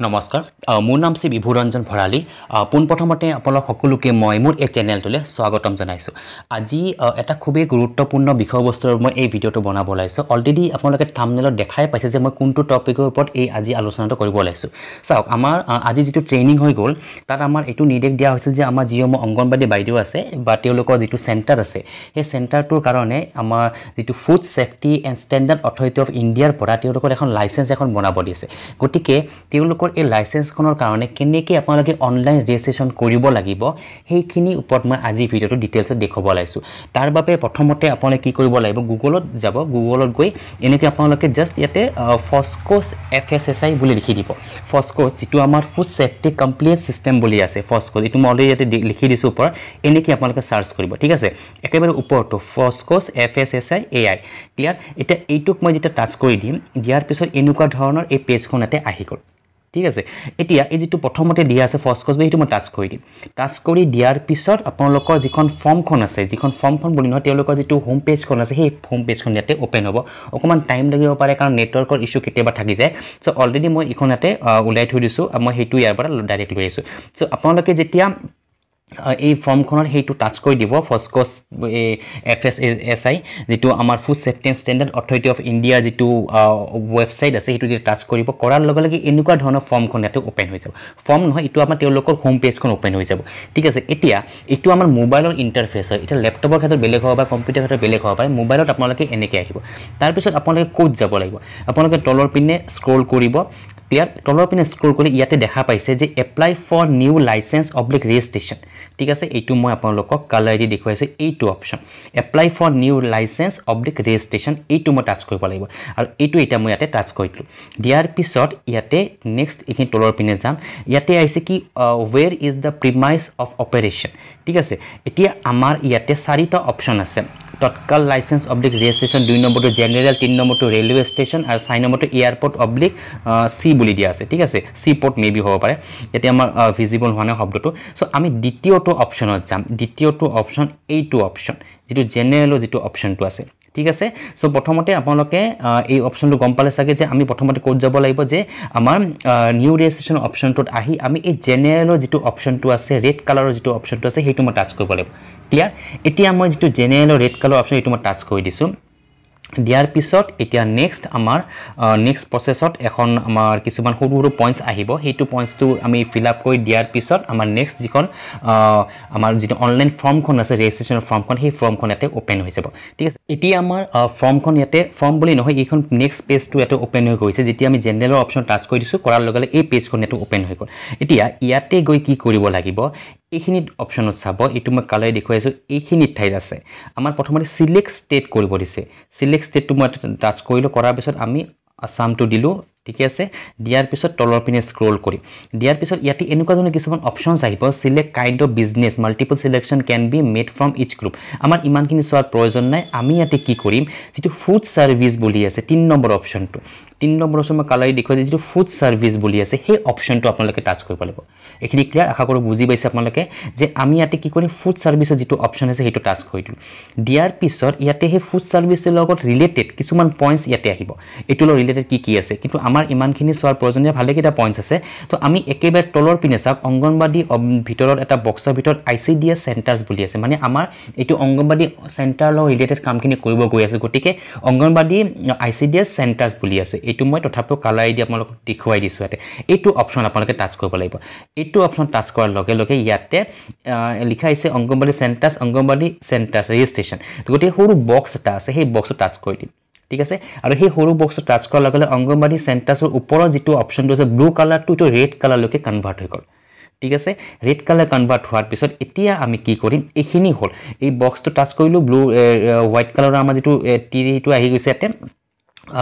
নমস্কাৰ মোৰ নাম শ্ৰী বিভুৰঞ্জন ভৰালী পোনপ্ৰথমতে আপোনালোক সকলোকে মই মোৰ এই চেনেলটোলৈ স্বাগতম জনাইছোঁ আজি এটা খুবেই গুৰুত্বপূৰ্ণ বিষয়বস্তুৰ মই এই ভিডিঅ'টো বনাব ওলাইছোঁ অলৰেডি আপোনালোকে থাম্বনেলত দেখাই পাইছে যে মই কোনটো টপিকৰ ওপৰত এই আজি আলোচনাটো কৰিব ওলাইছোঁ চাওক আমাৰ আজি যিটো ট্ৰেইনিং হৈ গ'ল তাত আমাৰ এইটো নিৰ্দেশ দিয়া হৈছিল যে আমাৰ যিসমূহ অংগনবাদী বাইদেউ আছে বা তেওঁলোকৰ যিটো চেণ্টাৰ আছে সেই চেণ্টাৰটোৰ কাৰণে আমাৰ যিটো food safety and standard authority of ইণ্ডিয়াৰ পৰা তেওঁলোকৰ এখন লাইচেঞ্চ এখন বনাব দিছে গতিকে তেওঁলোকৰ এই লাইসেন্সখনৰ কাৰণে কেনেকৈ আপোনালোকে অনলাইন ৰেজিষ্ট্ৰেচন কৰিব লাগিব সেইখিনি ওপৰত মই আজি ভিডিঅ'টো ডিটেইলছত দেখাব ওলাইছোঁ তাৰ বাবে প্ৰথমতে আপোনালোকে কি কৰিব লাগিব গুগলত যাব গুগলত গৈ এনেকৈ আপোনালোকে জাষ্ট ইয়াতে ফস্কোছ FSSI বুলি লিখি দিব ফস্কোছ যিটো আমাৰ ফুড সেফটি কমপ্লেইন্স সিস্টেম বুলি আছে ফস্কোছ এইটো মই অলৰেডি ইয়াতে লিখি দিছোঁ ওপৰত এনেকৈ আপোনালোকে সাৰ্চ কৰিব ঠিক আছে একেবাৰে ওপৰটো ফস্কোছ FSSI AI ক্লিয়াৰ এতিয়া এইটোক মই যেতিয়া টাচ কৰি দিম দিয়াৰ পিছত এনেকুৱা ধৰণৰ এই পেজখন ইয়াতে আহি গ'ল ঠিক আছে এতিয়া এই যেটো প্ৰথমতে দিয়া আছে ফস্কোছ এইটো মই টাচ কৰি দিম টাচ কৰি দিয়াৰ পিছত আপোনালোকৰ যিখন ফৰ্মখন আছে যিখন ফৰ্মখন বুলি নহয় তেওঁলোকৰ যেটো হোম পেজখন আছে সেই হোম পেজখন ইয়াতে ওপেন হ'ব অকমান টাইম লাগিব পাৰে কাৰণ নেটৱৰ্কৰ ইস্যু কেতিয়াবা থাকি যায় সো অলৰেডি মই ইখন ইয়াতে উলাই থৈ দিছো মই হেতু ইয়াৰ পৰা ডাইৰেক্ট লৈ আছো সো আপোনালোকে যেতিয়া এই ফৰ্মখনৰ হেতু টাচ কৰি দিব ফস্কোছ FSSI যেটো আমাৰ food safety and standard authority of India যেটো ৱেবসাইট আছে হেতু যে টাচ কৰিব কৰাৰ লগে লগে এনেকুৱা ধৰণৰ ফৰ্মখন ইয়াতে ওপেন হৈ যাব ফৰ্ম নহয় এটো আমাৰ তেওঁলোকৰ হোম পেজখন ওপেন হৈ যাব ঠিক আছে এতিয়া এটো আমাৰ মোবাইলৰ ইন্টাৰফেস হয় এটা ল্যাপটপৰ ক্ষেত্ৰত বেলেগ হ'ব বা কম্পিউটাৰ ক্ষেত্ৰত বেলেগ হ'ব পাৰে মোবাইলত আপোনালোকে এনেকৈ আহিব তাৰ পিছত আপোনালোকে কোড যাব লাগিব আপোনালোকে তলৰ পিনে স্ক্ৰল কৰিব ক্লিয়াৰ তলৰ পিনে স্ক্ৰল কৰি ইয়াতে দেখা পাইছে যে apply for new licence oblique registration ঠিক আছে এইটো মই আপোনালোকক কালাৰ দি দেখুৱাইছো এইটো option apply for new licence oblique registration এইটো মই টাচ কৰিব লাগিব আৰু এইটো এটা মই ইয়াতে টাচ কৰি দিলো দিয়াৰ পিছত ইয়াতে নেক্সট এইখিনি তলৰ পিনে যাম ইয়াতে আইছে কি where is the premise of operation ঠিক আছে এতিয়া আমাৰ ইয়াতে চাৰিটা অপচন আছে তৎকাল লাইসেন্স অবলিক ৰেজিষ্ট্ৰেচন 2 নম্বৰটো জেনাৰেল 3 নম্বৰটো ৰেলৱে ষ্টেচন আৰু 4 নম্বৰটো এয়াৰপোৰ্ট অবলিক সি বুলি দিয়া আছে ঠিক আছে সি পোৰ্ট মেবি হ'ব পাৰে এতিয়া আমাৰ ভিজিবল হোৱা নাই শব্দটো সো আমি দ্বিতীয়টো অপচনত যাম দ্বিতীয়টো অপচন এইটো অপচন যেটো জেনাৰেলৰ যেটো অপচনটো আছে ঠিক আছে সো প্ৰথমতে আপোনালোকে এই অপচনটো গম পালে সাগে যে আমি প্ৰথমতে কোড যাব লাগিব যে আমাৰ নিউ ৰেজিষ্ট্ৰেচন অপচনটোত আহি আমি এই জেনাৰেলৰ যেটো অপচনটো আছে ৰেড কালাৰৰ যেটো অপচনটো আছে হেতু মই টাচ কৰিব লাগিব ক্লিয়াৰ এতিয়া মই যেটো জেনাৰেলৰ ৰেড কালাৰ অপচন এটো মই টাচ কৰি দিছো দিয়াৰ পিছত এতিয়া নেক্সট আমাৰ নেক্সট প্ৰসেছত এখন আমাৰ কিছুমান সৰু সৰু পইণ্টস আহিব হেতু পইণ্টসটো আমি ফিল আপ কৰি দিয়াৰ পিছত আমাৰ নেক্সট যিখন আমাৰ যেটো অনলাইন ফৰ্মখন আছে ৰেজিষ্ট্ৰেচনৰ ফৰ্মখন সেই ফৰ্মখন ইয়াতে ওপেন হৈ যাব ঠিক আছে এতিয়া আমাৰ ফৰ্মখন ইয়াতে ফৰ্ম বুলি নহয় এইখন নেক্সট পেজটো ইয়াতে ওপেন হৈ গৈছে যেতিয়া আমি জেনাৰেলৰ অপচন টাচ কৰি দিছো কৰাৰ লগে লগে এই পেজখন ইয়াতে ওপেন হৈ গ'ল এতিয়া ইয়াতে গৈ কি কৰিব লাগিব এইখিনি অপচনত চাব এটো মই কালাৰ দেখুৱাইছো এইখিনি ঠাইত আছে আমাৰ প্ৰথমতে সিলেক্ট ষ্টেট কৰিব দিছে সিলেক্ট ষ্টেটটো মই টাচ কৰিলো কৰাৰ পিছত আমি আসামটো দিলো ঠিক আছে দিয়াৰ পিছত তলৰ পিনে স্ক্ৰল কৰি দিয়াৰ পিছত ইয়াতে এনেকুৱা ধৰণৰ কিছুমান অপচনছ আহিব select kind of business multiple selection can be made from each group আমাৰ ইমানখিনি চোৱাৰ প্ৰয়োজন নাই আমি ইয়াতে কি কৰিম যেটো ফুড সাৰ্ভিস বুলি আছে 3 নম্বৰ অপচনটো 3 নম্বৰ অপচন মই কালাৰ দেখুৱাইছো যেটো ফুড সাৰ্ভিস বুলি আছে সেই অপচনটো আপোনালোকে টাচ কৰিব লাগিব এখিনি ক্লিয়াৰ আশা কৰো বুজি পাইছে আপোনালোকে যে আমি ইয়াতে কি কৰিম ফুড সাৰ্ভিসৰ যেটো অপচন আছে হেতু টাচ কৰি দিম দিয়াৰ পিছত ইয়াতে হে ফুড সাৰ্ভিসৰ লগত ৰিলেটেড কিছুমান পইণ্টস ইয়াতে আহিব এটোৰ ৰিলেটেড কি আছে কিন্তু আমাৰ ইমানখিনি চোৱাৰ প্ৰয়োজনীয় ভালেকেইটা পইণ্টস আছে তো আমি একেবাৰে তলৰ পিনে চাওক অংগনবাদী ভিতৰত এটা বক্সৰ ভিতৰত ICDS চেণ্টাৰছ বুলি আছে মানে আমাৰ এইটো অংগনবাদী চেণ্টাৰ লগত ৰিলেটেড কামখিনি কৰিব গৈ আছে গতিকে অংগনবাদী ICDS চেণ্টাৰছ বুলি আছে এইটো মই তথাপিও কালাৰ দি আপোনালোকক দেখুৱাই দিছো ইয়াতে এইটো অপচন আপোনালোকে টাচ কৰিব লাগিব এইটো অপচন টাচ কৰাৰ লগে লগে ইয়াতে লিখা আছে অংগনবাদী চেণ্টাৰছ ৰেজিষ্ট্ৰেচন গতিকে সৰু বক্স এটা আছে সেই বক্সটো টাচ কৰি দিম ঠিক আছে আৰু সেই সৰু বক্সটো টাচ কৰাৰ লগে লগে অংগনবাদী চেণ্টাৰছৰ ওপৰৰ যেটো অপচনটো আছে ব্লু কালাৰটো তো ৰেড কালাৰলৈকে কনভাৰ্ট হৈ গ'ল ঠিক আছে ৰেড কালাৰ কনভাৰ্ট হোৱাৰ পিছত এতিয়া আমি কি কৰিম এইখিনি হ'ল এই বক্সটো টাচ কৰিলো ব্লু হোৱাইট কালাৰৰ আমাৰ যেটো টিৰিটো আহি গৈছে ইয়াতে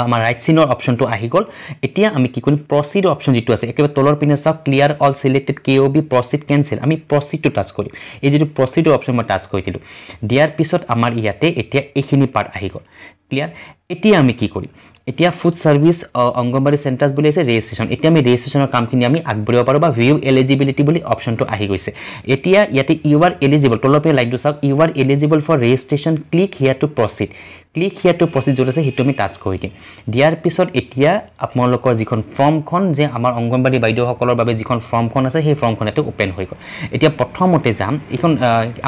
আমাৰ ৰাইট সিনৰ অপচনটো আহি গ'ল এতিয়া আমি কি কৰিম প্ৰসিড অপচন যেটো আছে একেবাৰে তলৰ পিনে চাওক clear all selected KOB proceed cancel আমি প্ৰসিডটো টাচ কৰিম এই যেটো প্ৰসিড অপচন মই টাচ কৰি দিলো দিয়াৰ পিছত আমাৰ ইয়াতে এতিয়া এইখিনি পাৰ্ট আহি গ'ল ক্লিয়াৰ এতিয়া আমি কি কৰিম এতিয়া ফুড সাৰ্ভিস অংগনবাদী চেণ্টাৰছ বুলি আছে ৰেজিষ্ট্ৰেচন এতিয়া আমি ৰেজিষ্ট্ৰেচনৰ কামখিনি আমি আগবঢ়াব পাৰো বা ভিউ এলিজিবিলিটি বুলি অপচনটো আহি গৈছে এতিয়া ইয়াতে ইউ আৰ এলিজিবল তলৰ পিনে লাইনটো চাওক you are eligible for registration click here to proceed click here to proceed য'ত আছে সেইটো আমি টাচ কৰি দিম দিয়াৰ পিছত এতিয়া আপোনালোকৰ যিখন ফৰ্মখন যে আমাৰ অংগনবাড়ী বাইদেউসকলৰ বাবে যিখন ফৰ্মখন আছে সেই ফৰ্মখন এটা ওপেন হৈ গ'ল এতিয়া প্ৰথমতে যাম এইখন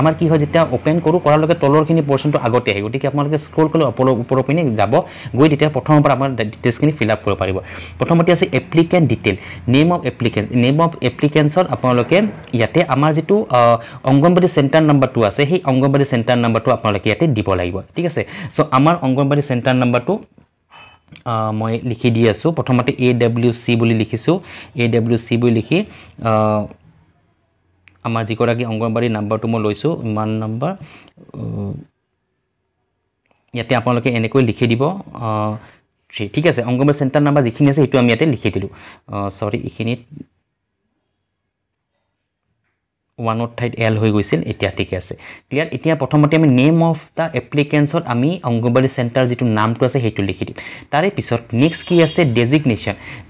আমাৰ কি হয় যেতিয়া ওপেন কৰোঁ কৰাৰ লগে তলৰখিনি পৰ্চনটো আগতে আহে গতিকে আপোনালোকে স্ক্ৰল কৰি ওপৰৰ পিনে যাব গৈ তেতিয়া প্ৰথমৰ পৰা আমাৰ ডিটেইলছখিনি ফিল আপ কৰিব পাৰিব প্ৰথমতে আছে এপ্লিকেণ্ট ডিটেইল নেম অফ এপ্লিকেণ্টছত আপোনালোকে ইয়াতে আমাৰ যিটো অংগনবাড়ী চেণ্টাৰ নাম্বাৰটো আছে সেই অংগনবাড়ী চেণ্টাৰ নাম্বাৰটো আপোনালোকে ইয়াতে দিব লাগিব ঠিক আছে চ' আমাৰ অংগনবাড়ী চেণ্টাৰ নাম্বাৰটো মই লিখি দি আছোঁ প্ৰথমতে AWC বুলি লিখিছোঁ AWC বুলি লিখি আমাৰ যিগৰাকী অংগনবাড়ী নাম্বাৰটো মই লৈছোঁ মান নাম্বাৰ ইয়াতে আপোনালোকে এনেকৈ লিখি দিব ঠিক আছে অংগনবাড়ী চেণ্টাৰ নাম্বাৰ যিখিনি আছে সেইটো আমি ইয়াতে লিখি দিলোঁ সৰি এইখিনিত 1 ঠাইত L হৈ গৈছিল এতিয়া ঠিক আছে ক্লিয়াৰ এতিয়া প্ৰথমতে আমি নেম অফ দা এপ্লিকেণ্টছত আমি অংগনবাড়ী চেণ্টাৰ যিটো নামটো আছে সেইটো লিখি দিম তাৰে পিছত নেক্সট কি আছে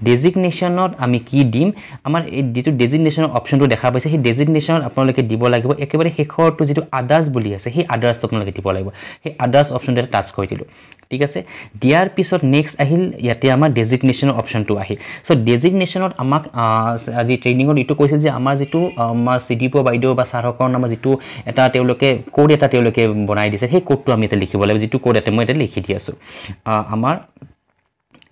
ডেজিগনেশ্যনত আমি কি দিম আমাৰ এই যিটো ডেজিগনেশ্যনৰ অপশ্যনটো দেখা পাইছে সেই ডেজিগনেশ্যনত আপোনালোকে দিব লাগিব একেবাৰে শেষৰটো যিটো আদাৰ্ছ বুলি আছে সেই আদাৰ্ছটো আপোনালোকে দিব লাগিব সেই আদাৰ্ছ অপশ্যনটো এটা টাচ কৰি দিলোঁ ঠিক আছে দিয়াৰ পিছত নেক্সট আহিল ইয়াতে আমাৰ ডেজিগনেশ্যনৰ অপশ্যনটো আহিল চ' ডেজিগনেশ্যনত আমাক আজি ট্ৰেইনিঙত এইটো কৈছিল যে আমাৰ যিটো আমাৰ CDP বাইদেউ বা ছাৰসকলৰ নামৰ যিটো এটা তেওঁলোকে কোড এটা তেওঁলোকে বনাই দিছে সেই কোডটো আমি এটা লিখিব লাগিব যিটো কোড এটা মই এটা লিখি দি আছোঁ আমাৰ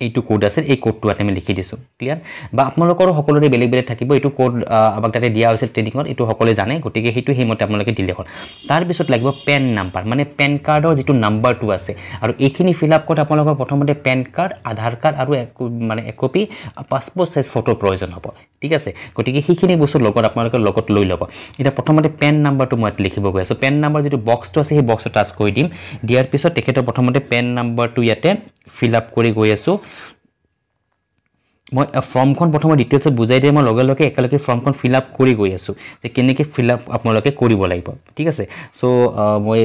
এইটো কোড আছে এই কোডটো আমি লিখি দিছোঁ ক্লিয়াৰ বা আপোনালোকৰ সকলোৰে বেলেগ বেলেগ থাকিব এইটো কোড আমাক তাতে দিয়া হৈছিল ট্ৰেইনিঙত এইটো সকলোৱে জানে গতিকে সেইটো সেইমতে আপোনালোকে দিলে হ'ল তাৰপিছত লাগিব পেন নাম্বাৰ মানে পেন কাৰ্ডৰ যিটো নাম্বাৰটো আছে আৰু এইখিনি ফিল আপ কৰোঁতে আপোনালোকৰ প্ৰথমতে পেন কাৰ্ড আধাৰ কাৰ্ড আৰু মানে একপি পাছপোৰ্ট সাইজ ফটোৰ প্ৰয়োজন হ'ব ঠিক আছে গতিকে সেইখিনি বস্তু লগত আপোনালোকে লগত লৈ ল'ব এতিয়া প্ৰথমতে পেন নাম্বাৰটো মই লিখিব গৈ আছোঁ পেন নাম্বাৰ যিটো বক্সটো আছে সেই বক্সটো টাচ কৰি দিম দিয়াৰ পিছত তেখেতৰ প্ৰথমতে পেন নাম্বাৰটো ইয়াতে ফিল আপ কৰি গৈ আছোঁ মই ফৰ্মখন প্ৰথমে ডিটেইলছত বুজাই দিয়ে মই লগে লগে একেলগে ফৰ্মখন ফিল আপ কৰি গৈ আছোঁ যে কেনেকৈ ফিল আপ আপোনালোকে কৰিব লাগিব ঠিক আছে চ' মই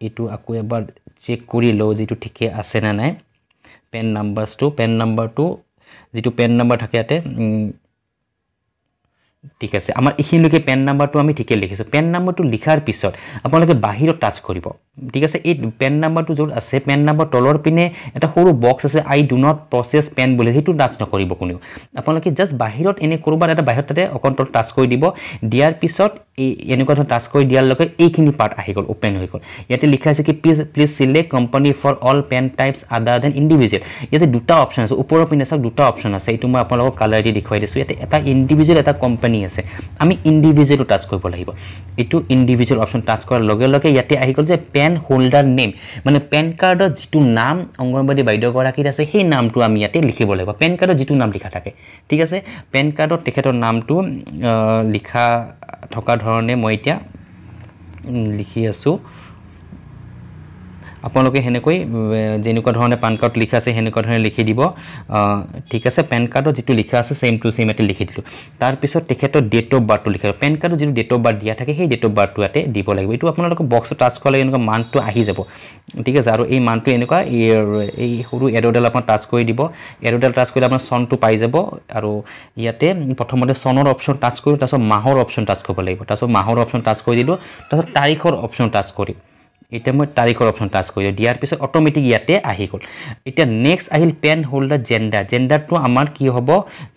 এইটো আকৌ এবাৰ চেক কৰি লওঁ যিটো ঠিকে আছে নে নাই পেন নাম্বাৰটো যিটো পেন নাম্বাৰ থাকে ইয়াতে ঠিক আছে আমাৰ এইখিনিলৈকে পেন নাম্বাৰটো আমি ঠিকে লিখিছোঁ পেন নাম্বাৰটো লিখাৰ পিছত আপোনালোকে বাহিৰত টাচ কৰিব ঠিক আছে এই পেন নাম্বাৰটো য'ত আছে পেন নাম্বাৰ তলৰ পিনে এটা সৰু বক্স আছে আই ডু নট প্ৰচেছ পেন বুলি সেইটো টাচ নকৰিব কোনেও আপোনালোকে জাষ্ট বাহিৰত এনে ক'ৰবাত এটা বাহিৰত তাতে অকণ্ট্ৰল টাচ কৰি দিব দিয়াৰ পিছত এই এনেকুৱা ধৰণৰ টাচ কৰি দিয়াৰ লগে এইখিনি পাৰ্ট আহি গ'ল ওপেন হৈ গ'ল ইয়াতে লিখা আছে কি please select company for all PAN types other than individual ইয়াতে দুটা অপশ্যন আছে ওপৰৰ পিনে চাওক দুটা অপশ্যন আছে এইটো মই আপোনালোকক কালাৰ দি দেখুৱাই দিছোঁ ইয়াতে এটা ইণ্ডিভিজুৱেল এটা কোম্পানী আছে আমি ইণ্ডিভিজুৱেলটো টাচ কৰিব লাগিব এইটো ইণ্ডিভিজুৱেল অপশ্যন টাচ কৰাৰ লগে লগে ইয়াতে আহি গ'ল যে পেন হোল্ডাৰ নেম মানে পেন কাৰ্ডত যিটো নাম অংগনবাড়ী বাইদেউগৰাকীৰ আছে সেই নামটো আমি ইয়াতে লিখিব লাগিব পেন কাৰ্ডত যিটো নাম লিখা থাকে ঠিক আছে পেন কাৰ্ডত তেখেতৰ নামটো লিখা থকা ধৰণে মই এতিয়া লিখি আছোঁ আপোনালোকে হেনেকৈ যেনেকুৱা ধৰণে পান কাৰ্ড লিখা আছে হেনেকুৱা ধৰণে লিখি দিব ঠিক আছে পেন কাৰ্ডত যিটো লিখা আছে সেম টু সেম এতে লিখি দিলোঁ তাৰপিছত তেখেতৰ ডেট অফ বাৰ্থটো লিখিব পেন কাৰ্ডত যিটো ডেট অফ বাৰ্থ দিয়া থাকে সেই ডেট অফ বাৰ্থটো ইয়াতে দিব লাগিব এইটো আপোনালোকে বক্সত টাচ কৰিলে এনেকুৱা মানটো আহি যাব ঠিক আছে আৰু এই মানটো এনেকুৱা এই সৰু এৰ'ডাল আপোনাৰ টাচ কৰি দিব এৰ'ডাল টাচ কৰিলে আপোনাৰ চনটো পাই যাব আৰু ইয়াতে প্ৰথমতে চনৰ অপশ্যন টাচ কৰি তাৰপিছত মাহৰ অপশ্যন টাচ কৰিব লাগিব তাৰপিছত মাহৰ অপশ্যন টাচ কৰি দিলোঁ তাৰপিছত তাৰিখৰ অপশ্যন টাচ কৰি এটা মই তাৰিখৰ অপশ্যন টাচ কৰি দিয়াৰ পিছত অটোমেটিক ইয়াতে আহি গ'ল এতিয়া নেক্সট আহিল পেন হোল্ডাৰ জেণ্ডাৰটো আমাৰ কি হ'ব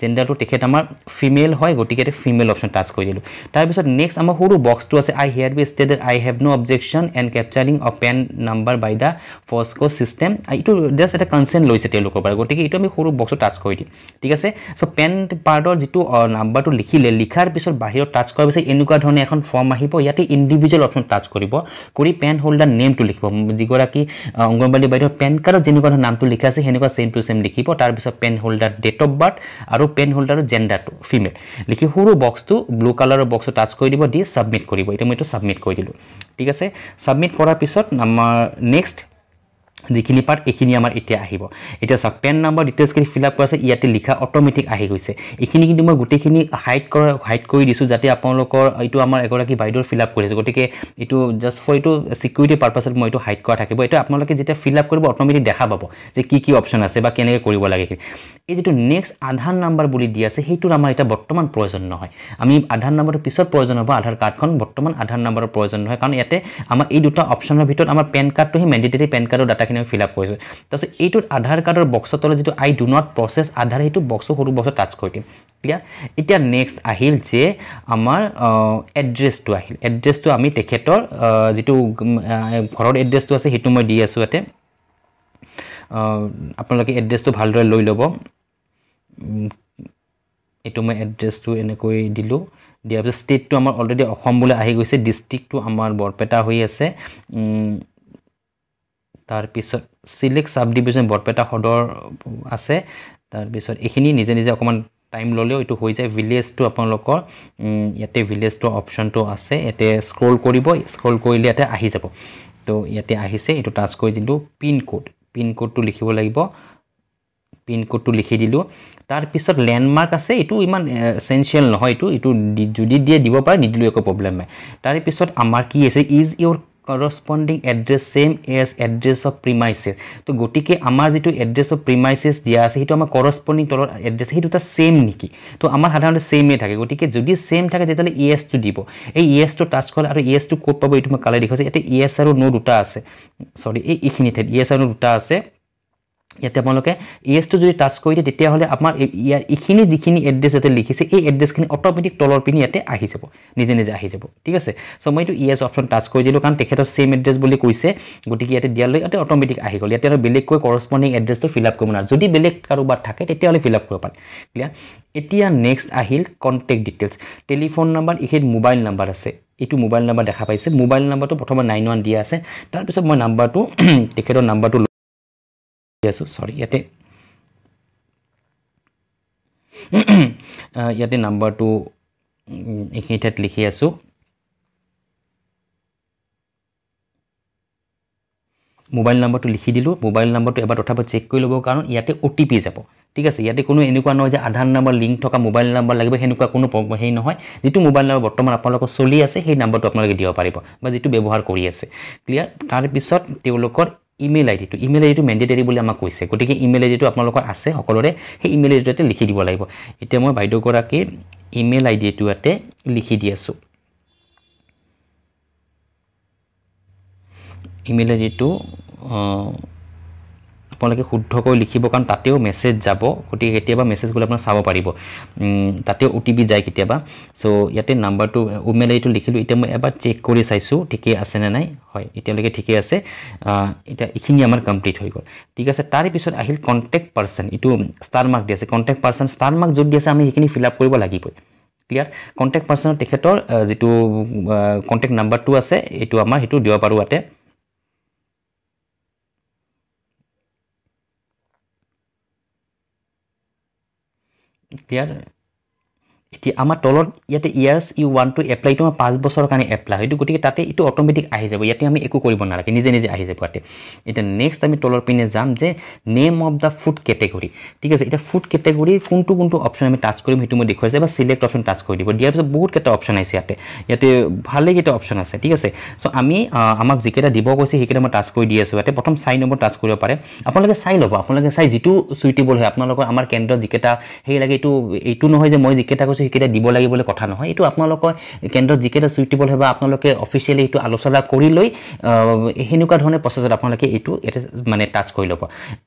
জেণ্ডাৰটো তেখেত আমাৰ ফিমেল হয় গতিকে ফিমেল অপশ্যন টাচ কৰি দিলোঁ তাৰপিছত নেক্সট আমাৰ সৰু বক্সটো আছে I hereby stated I have no' objection and capturing of PAN number by the FoSCoS system এইটো জাষ্ট এটা কনচেণ্ট লৈছে তেওঁলোকৰ পৰা গতিকে এইটো আমি সৰু বক্সত টাচ কৰি দিম ঠিক আছে চ' পেন পাৰ্টৰ যিটো নাম্বাৰটো লিখাৰ পিছত বাহিৰত টাচ কৰাৰ পিছত এনেকুৱা ধৰণে এখন ফৰ্ম আহিব ইয়াতে ইণ্ডিভিজুৱেল অপশ্যন টাচ কৰিব কৰি পেন হোল্ডাৰ নেমটো লিখিব যিগৰাকী অংগনবাড়ী বাইদেউৰ পেন কাৰ্ডত যেনেকুৱা ধৰণৰ নামটো লিখা আছে সেনেকুৱা সেম টু সেম লিখিব তাৰপিছত PAN holder date of birth আৰু পেন হোল্ডাৰৰ জেণ্ডাৰটো ফিমেল লিখি সৰু বক্সটো ব্লু কালাৰৰ বক্সটো টাচ কৰি দিব দি ছাবমিট কৰিব এতিয়া মই এইটো ছাবমিট কৰি দিলোঁ ঠিক আছে ছাবমিট কৰাৰ পিছত আমাৰ নেক্সট যিখিনি পাৰ্ট এইখিনি আমাৰ এতিয়া আহিব এতিয়া চাওক পেন নাম্বাৰ ডিটেইলছখিনি ফিল আপ কৰা আছে ইয়াতে লিখা অটোমেটিক আহি গৈছে এইখিনি কিন্তু মই গোটেইখিনি হাইড কৰি দিছোঁ যাতে আপোনালোকৰ এইটো আমাৰ এগৰাকী বাইদেউৰ ফিল আপ কৰিছে গতিকে এইটো জাষ্ট ফৰ এইটো ছিকিউৰিটি পাৰ্পাছত মই এইটো হাইড কৰা থাকিব এইটো আপোনালোকে যেতিয়া ফিল আপ কৰিব অটোমেটিক দেখা পাব যে কি অপশ্যন আছে বা কেনেকৈ কৰিব লাগে এই যিটো নেক্সট আধাৰ নাম্বাৰ বুলি দিয়া আছে সেইটোৰ আমাৰ এতিয়া বৰ্তমান প্ৰয়োজন নহয় আমি আধাৰ নাম্বাৰটো পিছত প্ৰয়োজন হ'ব আধাৰ কাৰ্ডখন বৰ্তমান আধাৰ নাম্বাৰৰ প্ৰয়োজন নহয় কাৰণ ইয়াতে আমাৰ এই দুটা অপশ্যনৰ ভিতৰত আমাৰ পেন কাৰ্ডটোহে মেণ্ডেটৰী পেন কাৰ্ডৰ ডাটা ডাটাখিনি আমি ফিল আপ কৰিছোঁ তাৰপিছত এইটোত আধাৰ কাৰ্ডৰ বক্সৰ তলত যিটো আই ডু নট প্ৰচেছ আধাৰ সেইটো বক্সৰ সৰু বক্সত টাচ কৰি দিম ক্লিয়াৰ এতিয়া নেক্সট আহিল যে আমাৰ এড্ৰেছটো আহিল এড্ৰেছটো আমি তেখেতৰ যিটো ঘৰৰ এড্ৰেছটো আছে সেইটো মই দি আছোঁ ইয়াতে আপোনালোকে এড্ৰেছটো ভালদৰে লৈ ল'ব এইটো মই এড্ৰেছটো এনেকৈ দিলোঁ দিয়াৰ পিছত ষ্টেটটো আমাৰ অলৰেডি অসম বুলি আহি গৈছে ডিষ্ট্ৰিক্টটো আমাৰ বৰপেটা হৈ আছে তাৰপিছত চিলেক্ট সাব ডিভিজন বৰপেটা সদৰ আছে তাৰপিছত এইখিনি নিজে নিজে অকণমান টাইম ল'লেও এইটো হৈ যায় ভিলেজটো আপোনালোকৰ ইয়াতে ভিলেজটো অপশ্যনটো আছে ইয়াতে স্ক্ৰল কৰিব স্ক্ৰল কৰিলে ইয়াতে আহি যাব তো ইয়াতে আহিছে এইটো টাচ কৰি দিলোঁ পিন কোডটো লিখিব লাগিব পিন কোডটো লিখি দিলোঁ তাৰপিছত লেণ্ডমাৰ্ক আছে এইটো ইমান এছেঞ্চিয়েল নহয় এইটো যদি দিয়ে দিব পাৰে নিদিলেও একো প্ৰব্লেম নাই তাৰপিছত আমাৰ কি আছে is Euro corresponding address same as address of premises তো গটিকে আমাৰ যেটো address of premises দিয়া আছে হেতু আমাৰ corresponding তলৰ address হেতুটা same নেকি তো আমাৰ সাধাৰণতে same এ থাকে গটিকে যদি same থাকে তেতিয়ালে yes টো দিব এই yes টো টাচ কৰলে আৰু yes টো কোড পাব এটো মই কালে দেখাইছে এতে yes আৰু no দুটা আছে সৰি এইখিনি ঠাইত yes আৰু দুটা আছে ইয়াতে আপোনালোকে yes টো যদি টাচ কৰি দিয়ে তেতিয়া হলে আমাৰ ইয়াৰ ইখিনি যিখিনি এড্ৰেছ এতে লিখিছে এই এড্ৰেছখিনি অটোমেটিক তলৰ পিনি ইয়াতে আহি যাব নিজে নিজে আহি যাব ঠিক আছে সো মই এইটো yes অপচন টাচ কৰি দিলো কাৰণ তেখেতৰ সেম এড্ৰেছ বুলি কৈছে গটিকে ইয়াতে দিয়ালৈ ইয়াতে অটোমেটিক আহি গল ইয়াতে আৰু বেলেগ কৈ কৰসপন্ডিং এড্ৰেছটো ফিল আপ কৰিব না যদি বেলেগ কাৰোবাৰ থাকে তেতিয়া হলে ফিল আপ কৰিব পাৰে ক্লিয়াৰ এতিয়া নেক্সট আহিল কন্টাক্ট ডিটেইলছ টেলিফোন নাম্বাৰ ইহেড মোবাইল নাম্বাৰ আছে এইটো মোবাইল নাম্বাৰ দেখা পাইছে মোবাইল নাম্বাৰটো প্ৰথমে 91 দিয়া আছে তাৰ পিছত মই নাম্বাৰটো তেখেতৰ নাম্বাৰটো Yes, sorry. Yate number 2 এখিনিত লিখি আছো মোবাইল নাম্বাৰটো লিখি দিলো মোবাইল নাম্বাৰটো এবাৰ তথাপি চেক কৰি লব কাৰণ ইয়াতে ওটিপি যাব ঠিক আছে ইয়াতে কোনো এনেকুৱা নহয় যে আধাৰ নাম্বাৰ লিংক থকা মোবাইল নাম্বাৰ লাগিব হেনুকা কোনো হেই নহয় যেটো মোবাইল নাম্বাৰ বৰ্তমান আপোনালোকৰ চলি আছে সেই নাম্বাৰটো আপোনালোকে দিব পাৰিব বা যেটো ব্যৱহাৰ কৰি আছে ক্লিয়াৰ তাৰ পিছত তেওঁলোকৰ ইমেইল আইডিটো মেন্ডেটৰি বুলি আমাক কৈছে গতিকে ইমেইল আইডিটো আপোনালোকৰ আছে সকলোৰে সেই ইমেইল আইডিটো লিখি দিব লাগিব এতিয়া মই বাইদেউ গৰাকী ইমেইল আইডিটো ইয়াতে লিখি দি আছো ইমেইল আইডিটো আপোনালোকে শুদ্ধকৈ লিখিব কাৰণ তাতেও মেছেজ যাব গতিকে কেতিয়াবা মেছেজগুলো আপোনালোকে চাব পাৰিব তাতেও ওটিপি যায় কেতিয়াবা সো ইয়াতে নাম্বাৰটো ইমেইল আইডিটো লিখিলো এতিয়া মই এবাৰ চেক কৰি চাইছো ঠিকই আছে নে নাই হয় এতিয়ালৈকে ঠিকই আছে এটা ইখিনি আমাৰ কমপ্লিট হৈ গল ঠিক আছে তাৰ পিছত আহিল কন্টাক্ট পাৰসন ইটো ষ্টাৰ মাৰ্ক দি আছে কন্টাক্ট পাৰসন ষ্টাৰ মাৰ্ক যদি আছে আমি ইখিনি ফিল আপ কৰিব লাগিব ক্লিয়াৰ কন্টাক্ট পাৰসনৰ তেখেতৰ যেটো কন্টাক্ট নাম্বাৰটো আছে এটো আমাৰ হেতু দিব পাৰো আতে Clear? এতিয়া আমাৰ তলত ইয়াতে years you want to apply to 5 বছৰৰ কাৰণে এপ্লাই হয়তো গতিকে তাতে ইটো অটোমেটিক আহি যাব ইয়াতে আমি একো কৰিব নালাগে নিজে নিজে আহি যাব ইয়াতে এটা নেক্সট আমি তলৰ পিনে যাম যে নেম অফ দা ফুড ক্যাটেগৰি ঠিক আছে এটা ফুড ক্যাটেগৰি কোনটো অপচন আমি টাচ কৰিম হেতু মই দেখুৱাইছে বা সিলেক্ট অপচন টাচ কৰি দিব দিয়াৰ পিছত বহুত কেটা অপচন আছে ইয়াতে ভালে কেটা অপচন আছে ঠিক আছে সো আমি আমাক যিকেটা দিব কৈছে হেকেটা মই টাচ কৰি দি আছো ইয়াতে প্ৰথম সাই নম্বৰ টাচ কৰিব পাৰে আপোনালোকে চাই লব আপোনালোকে চাই যেটো সুইটেবল হয় আপোনালোকৰ আমাৰ কেন্দ্ৰ যিকেটা হেই লাগে এইটো নহয় যে মই যিকেটা কৈছো হেকেটা দিব লাগিব বলে কথা নহয় এটো আপোনালোকৰ কেন্দ্ৰ যিকেটা সুইটেবল হয় বা আপোনালোকে অফিচিয়ালি এটো আলোচনা কৰি লৈ হেনুকা ধৰণে প্ৰসেছত আপোনালোকে এটো মানে টাচ কৰি লব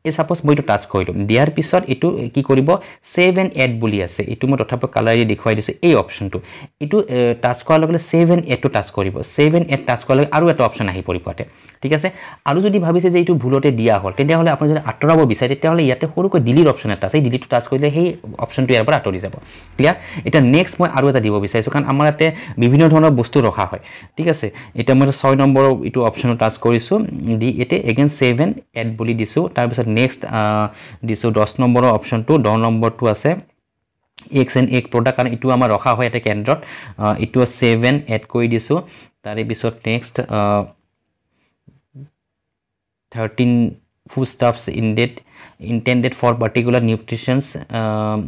এ সাপোজ মই এটো টাচ কৰিলো দিয়াৰ পিছত এটো কি কৰিব সেভ এণ্ড এড বুলি আছে এটো মই তথাপি কালাৰ দি দেখুৱাই দিছো এই অপচনটো এটো টাচ কৰাৰ লগে সেভ এণ্ড এড টো টাচ কৰিব সেভ এণ্ড এড টাচ কৰাৰ আৰু এটা অপচন আহি পৰিব আতে ঠিক আছে আৰু যদি ভাবিছে যে এটো ভুলতে দিয়া হল তেতিয়া হলে আপুনি যদি আঁতৰাব বিচাৰে তেতিয়া হলে ইয়াতে সৰুকৈ ডিলিট অপচন এটা আছে ডিলিট টাচ কৰিলে সেই অপচনটো ইয়াৰ পৰা আঁতৰি যাব ক্লিয়াৰ এটা নেক্সট মই আৰু এটা দিব বিচাৰিছো কাৰণ আমাৰ ইয়াতে বিভিন্ন ধৰণৰ বস্তু ৰখা হয় ঠিক আছে এটা মই 6 নম্বৰ ইটো অপচন টাচ কৰিছো দি এতে এগেইন সেভ এণ্ড এড বুলি দিছো তাৰ পিছত নেক্সট দিছো 10 নম্বৰৰ অপচনটো 10 নম্বৰটো আছে x and x প্ৰডাক্ট কাৰণ ইটো আমাৰ ৰখা হয় এটা কেন্দ্ৰত ইটো 7 এড কৰি দিছো তাৰে পিছত next 13 foodstuffs in date intended for particular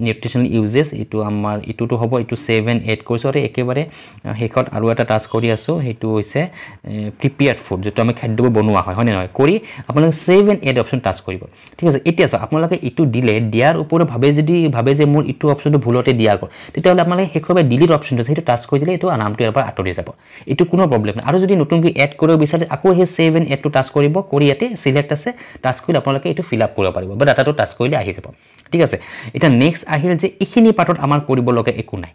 nutritional uses ইটো আমাৰ ইটোটো হ'ব ইটো 7 8 কৰিছো আৰু একেবাৰে হেকত আৰু এটা টাস্ক কৰি আছো হেতু হৈছে প্ৰিপেয়াৰ্ড ফুড যেটো আমি খাদ্যবোৰ বনোৱা হয় হয়নে নহয় কৰি আপোনালোকে 7 8 অপচন টাস্ক কৰিব ঠিক আছে এতিয়া চাওক আপোনালোকে ইটো দিলে দিয়াৰ ওপৰত ভাবে যে মোৰ ইটো অপচনটো ভুলতে দিয়া গ'ল তেতিয়াহ'লে আপোনালোকে হেকবে ডিলিট অপচনটো সেইটো টাস্ক কৰি দিলে এটো নামটো ইয়াৰ পৰা আঁতৰি যাব এটো কোনো প্ৰবলেম নাই আৰু যদি নতুনকৈ এড কৰিব বিচাৰে আকৌ হে 7 8 টো টাস্ক কৰিব কৰি ইয়াতে সিলেক্ট আছে টাস্ক কৰিলে আপোনালোকে এটো ফিল আপ কৰিব পাৰিব বা ডাটাটো টাস্ক কৰিলে আহি যাব ঠিক আছে এটা নেক্সট আহিল যে ইখিনি পাৰ্টত আমাৰ কৰিব লগা একো নাই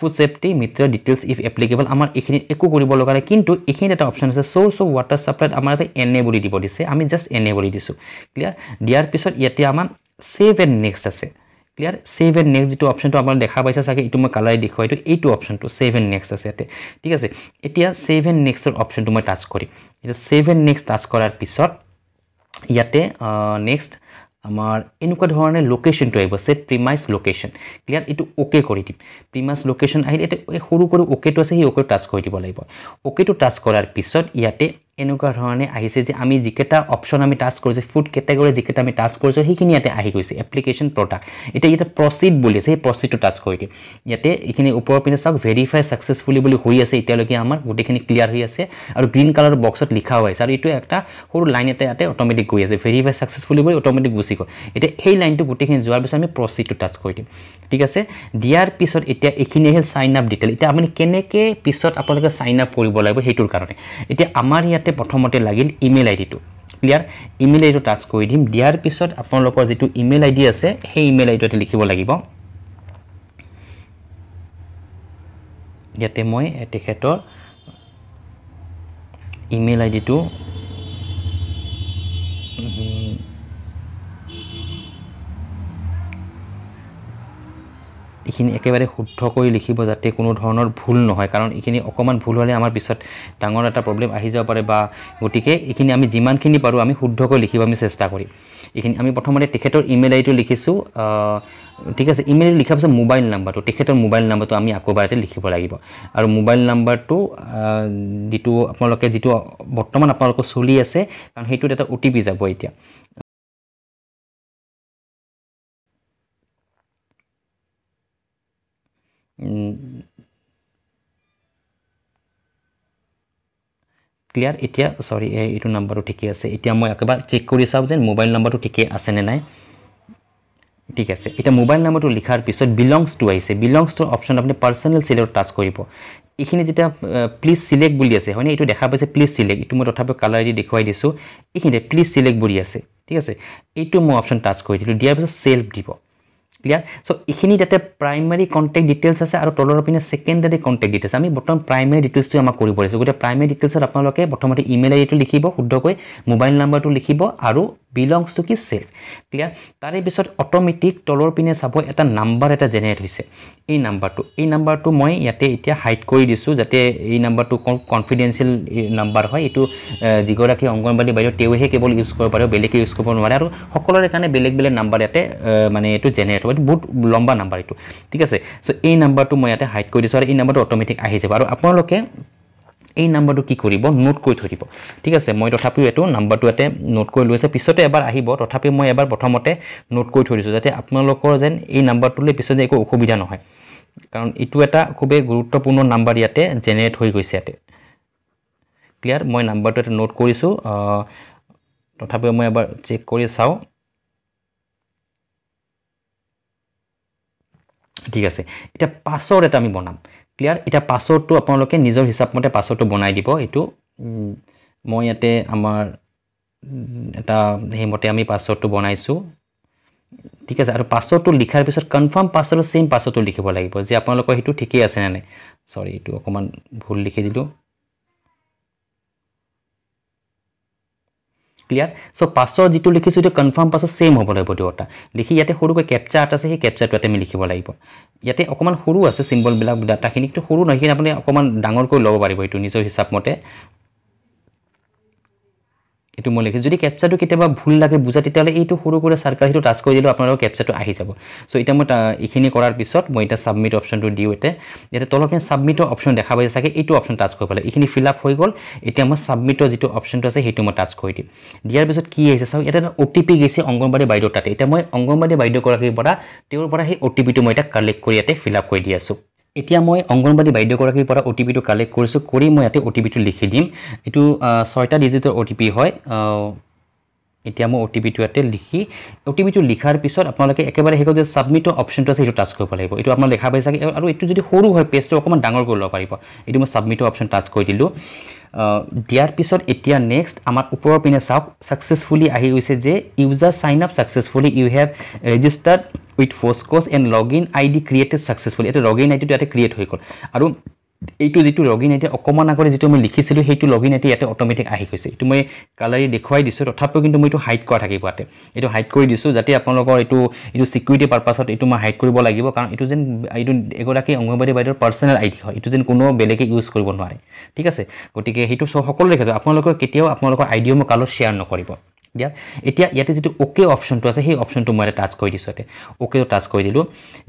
food safety Mitra details if applicable আমাৰ ইখিনি একো কৰিব লগা নাই কিন্তু ইখিনি এটা অপচন আছে সোৰ্স অফ ওয়াটাৰ সাপ্লাই আমাৰ এটা এনেবল দিব দিছে আমি জাস্ট এনেবল দিছো ক্লিয়াৰ দিয়াৰ পিছত ইয়াতে আমাৰ সেভ এন্ড নেক্সট আছে ক্লিয়াৰ সেভ এন্ড নেক্সট যেটো অপচনটো আপোনালোকে দেখা পাইছে চাগে ইটো মই কালাৰ দেখুৱাই এইটো অপচনটো সেভ এন্ড নেক্সট আছে ইয়াতে ঠিক আছে এতিয়া সেভ এন্ড নেক্সটৰ অপচনটো মই টাচ কৰিম এটা সেভ এন্ড নেক্সট টাচ কৰাৰ পিছত ইয়াতে নেক্সট আমাৰ এনেকুৱা ধৰণৰ লোকেশনটো আহিব সেট প্ৰিমাইস লোকেশন ক্লিয়াৰ ইটো ওকে কৰি দিম প্ৰিমাইস লোকেশন আহিলে এটা সৰু কৰি ওকেটো আছে হি ওকে টাচ কৰি দিব লাগিব ওকেটো টাচ কৰাৰ পিছত ইয়াতে এনেকুৱা ধৰণে আহিছে যে আমি যিকেটা অপচন আমি টাচ কৰিছো ফুড ক্যাটাগৰি যিকেটা আমি টাচ কৰিছো হিখিনি ইয়াতে আহি গৈছে এপ্লিকেশন প্ৰডাক্ট এটা প্ৰসিড বুলি আছে এই প্ৰসিডটো টাচ কৰি দিম ইয়াতে ইখিনি ওপৰৰ পিনে চাওক ভেৰিফাই সাকসেসফুলি বুলি হৈ আছে এতিয়ালৈকে আমাৰ গোটেখিনি ক্লিয়াৰ হৈ আছে আৰু গ্ৰীন কালাৰ বক্সত লিখা হৈ আছে আৰু এটো একটা সৰু লাইন এটা ইয়াতে অটোমেটিক গৈ আছে ভেৰিফাই সাকসেসফুলি বুলি অটোমেটিক গুছি গ'ল এটা এই লাইনটো গোটেখিনি যোৱাৰ পিছত আমি প্ৰসিডটো টাচ কৰি দিম ঠিক আছে দিয়াৰ পিছত এতিয়া এখিনি হেল সাইন আপ ডিটেইল এটা আপুনি কেনেকে পিছত আপোনালোকে সাইন আপ কৰিব লাগিব হেতুৰ কাৰণে এতিয়া আমাৰ ইয়াতে প্ৰথমতে লাগিল ইমেইল আইডিটো ক্লিয়াৰ ইমেইল আইডিটো টাচ কৰি দিম দিয়াৰ পিছত আপোনালোকৰ যেটো ইমেইল আইডি আছে সেই ইমেইল আইডিটো লিখিব লাগিব ইয়াতে মই তেখেতৰ ইমেইল আইডিটো ইখিনি একেবাৰে শুদ্ধ কৰি লিখিব যাতে কোনো ধৰণৰ ভুল নহয় কাৰণ ইখিনি অকমান ভুল হলে আমাৰ পিছত ডাঙৰ এটা প্ৰবলেম আহি যাব পাৰে বা গটিকে ইখিনি আমি যিমানখিনি পাৰো আমি শুদ্ধ কৰি লিখিব আমি চেষ্টা কৰিম ইখিনি আমি প্ৰথমতে তেখেতৰ ইমেইল আইডিটো লিখিছো ঠিক আছে ইমেইল লিখাৰ পিছত মোবাইল নাম্বাৰটো তেখেতৰ মোবাইল নাম্বাৰটো আমি আকবাৰতে লিখিব লাগিব আৰু মোবাইল নাম্বাৰটো যেটো আপোনালোকে যেটো বৰ্তমান আপোনালোকৰ চলি আছে কাৰণ হেতু এটা ওটিপি যাব এতিয়া ক্লিয়াৰ এতিয়া সৰি এইটো নাম্বাৰটো ঠিকই আছে এতিয়া মই একবাৰ চেক কৰি চাও যে মোবাইল নাম্বাৰটো ঠিকই আছে নে নাই ঠিক আছে এটা মোবাইল নাম্বাৰটো লিখাৰ পিছত বিলংস টু আহিছে বিলংস টু অপচন আপুনি পাৰ্সোনাল সিলেক্ট টাচ কৰিব ইখিনি যেটা প্লিজ সিলেক্ট বুলি আছে হয়নে এটো দেখা পাইছে প্লিজ সিলেক্ট ইটো মই তথাপি কালাৰ দি দেখুৱাই দিছো ইখিনি প্লিজ সিলেক্ট বুলি আছে ঠিক আছে এইটো মই অপচন টাচ কৰি দিলো দিয়াৰ পিছত সেলফ দিব ক্লিয়াৰ সো ইখিনি যাতে প্ৰাইমাৰী কন্টাক্ট ডিটেইলছ আছে আৰু তলৰ পিনে সেকেন্ডাৰী কন্টাক্ট ডিটেইলছ আমি বৰ্তমান প্ৰাইমাৰী ডিটেইলছটো আমাক কৰিব পৰিছে গতে প্ৰাইমাৰী ডিটেইলছত আপোনালোকে প্ৰথমতে ইমেইল আইডিটো লিখিব শুদ্ধকৈ মোবাইল নাম্বাৰটো লিখিব আৰু বিলংস টু কি সেলফ ক্লিয়াৰ তাৰে পিছত অটোমেটিক তলৰ পিনে চাব এটা নাম্বাৰ এটা জেনাৰেট হৈছে এই নাম্বাৰটো মই ইয়াতে এতিয়া হাইড কৰি দিছো যাতে এই নাম্বাৰটো কনফিডেন্সিয়েল নাম্বাৰ হয় এটো জিগৰাকি অংগনবাদী বাইদেউ তেৱেহে কেৱল ইউজ কৰিব পাৰে বেলেগে ইউজ কৰিব নোৱাৰে আৰু সকলোৰে কাৰণে বেলেগ বেলেগ নাম্বাৰ ইয়াতে মানে এটো জেনাৰেট হয় বহুত লম্বা নাম্বাৰ এটো ঠিক আছে সো এই নাম্বাৰটো মই ইয়াতে হাইড কৰি দিছো আৰু এই নাম্বাৰটো অটোমেটিক আহি যাব আৰু আপোনালোকে এই নাম্বাৰটো কি কৰিব নোট কৰি থৈ দিব ঠিক আছে মই তথাপিও এটো নাম্বাৰটো এতে নোট কৰি লৈছে পিছতে এবাৰ আহিব তথাপি মই এবাৰ প্ৰথমতে নোট কৰি থৈ দিছো যাতে আপোনালোকৰ যেন এই নাম্বাৰটোলৈ পিছতে একো অসুবিধা নহয় কাৰণ ইটো এটা খুবেই গুৰুত্বপূৰ্ণ নাম্বাৰ ইয়াতে জেনাৰেট হৈ গৈছে ইয়াতে ক্লিয়াৰ মই নাম্বাৰটো এটা নোট কৰিছো তথাপি মই এবাৰ চেক কৰি চাও ঠিক আছে এটা পাসওয়াৰ্ড এটা আমি বনাম ক্লিয়াৰ এটা পাসওয়াৰ্ডটো আপোনালোকে নিজৰ হিচাপ মতে পাসওয়াৰ্ডটো বনাই দিব এটো মই ইয়াতে আমাৰ এটা হেমতে আমি পাসওয়াৰ্ডটো বনাইছো ঠিক আছে আৰু পাসওয়াৰ্ডটো লিখাৰ পিছত কনফাৰ্ম পাসওয়াৰ্ড সেম পাসওয়াৰ্ডটো লিখিব লাগিব যে আপোনালোকৰ হেতু ঠিকই আছে নে সৰি এটো অকমান ভুল লিখি দিলো ক্লিয়াৰ সো পাসওয়াৰ্ড যেটো লিখিছো এটো কনফাৰ্ম পাসওয়াৰ্ড সেম হ'ব লাগিব দুটা লিখি ইয়াতে সৰুকৈ ক্যাপচাৰ আছে সেই ক্যাপচাৰটো আমি লিখিব লাগিব ইয়াতে অকমান সৰু আছে সিম্বল বিলাক ডাটাখিনি তো সৰু নহয় কিন্তু আপুনি অকমান ডাঙৰ কৰি লব পাৰিব এটো নিজৰ হিচাপ মতে এইটো মই লিখিছোঁ যদি কেপচাটো কেতিয়াবা ভুল লাগে বুজা তেতিয়াহ'লে এইটো সৰু কৰি চাৰ্কেল সেইটো টাচ কৰি দিলোঁ আপোনালোকৰ কেপচাটো আহি যাব চ' এতিয়া মই এইখিনি কৰাৰ পিছত মই এতিয়া ছাবমিট অপশ্যনটো দিওঁ ইয়াতে তলত আপুনি ছাবমিটৰ অপশ্যন দেখা পাইছে চাগে এইটো অপশ্যন টাচ কৰিব লাগে এইখিনি ফিল আপ হৈ গ'ল এতিয়া মই ছাবমিটৰ যিটো অপশ্যনটো আছে সেইটো মই টাচ কৰি দিম দিয়াৰ পিছত কি আহিছে চাওক ইয়াতে OTP গৈছে অংগনবাড়ী বাইদেউ তাতে এতিয়া মই অংগনবাড়ী বাইদেউগৰাকীৰ পৰা তেওঁৰ পৰা সেই OTPটো মই এতিয়া কালেক্ট কৰি ইয়াতে ফিল আপ কৰি দি আছোঁ এতিয়া মই অংগনবাড়ী বাইদেউগৰাকীৰ পৰা OTPটো কালেক্ট কৰিছোঁ কৰি মই ইয়াতে OTPটো লিখি দিম এইটো 6টা ডিজিটৰ OTP হয় এতিয়া মই OTPটো ইয়াতে লিখি OTPটো লিখাৰ পিছত আপোনালোকে একেবাৰে হেগো যে ছাবমিটৰ অপশ্যনটো আছে সেইটো টাচ কৰিব লাগিব এইটো আপোনালোকে দেখা পাইছে আৰু এইটো যদি সৰু হয় পেজটো অকমান ডাঙৰ কৰি ল'ব পাৰিব এইটো মই ছাবমিটৰ অপশ্যন টাচ কৰি দিলোঁ দিয়াৰ পিছত এতিয়া নেক্সট আমাৰ ওপৰৰ পিনে চাওক সাকসেসফুলি আহি গৈছে যে user sign up successfully you have registered with FoSCoS and login ID created successfully এটা লগইন আইডিটো ইয়াতে ক্ৰিয়েট হৈ গ'ল আৰু এইটো যেটো লগইন আইডি অকমান আগৰে যেটো মই লিখিছিলো সেইটো লগইন আইডি ইয়াতে অটোমেটিক আহি গৈছে এইটো মই কালাৰি দেখুৱাই দিছো তথাপিও কিন্তু মই এইটো হাইড কৰা থাকিব ইয়াতে এইটো হাইড কৰি দিছো যাতে আপোনালোকৰ এইটো সিকিউৰিটি পাৰপাছত এইটো মই হাইড কৰিব লাগিব কাৰণ এইটো যেন এইটো এগৰাকী অংগনবাড়ী বাইদেউৰ পাৰ্সোনেল আইডি হয় এইটো যেন কোনো বেলেগে ইউজ কৰিব নোৱাৰে ঠিক আছে গতিকে সেইটো সকলো লেখা আপোনালোকৰ কেতিয়াও আপোনালোকৰ আইডিও মই কালত শেয়াৰ নকৰিব দিয়া এতিয়া ইয়াতে যেটো ওকে অপশ্যনটো আছে সেই অপশ্যনটো মই টাচ কৰি দিছো ইয়াতে ওকেটো টাচ কৰি দিলো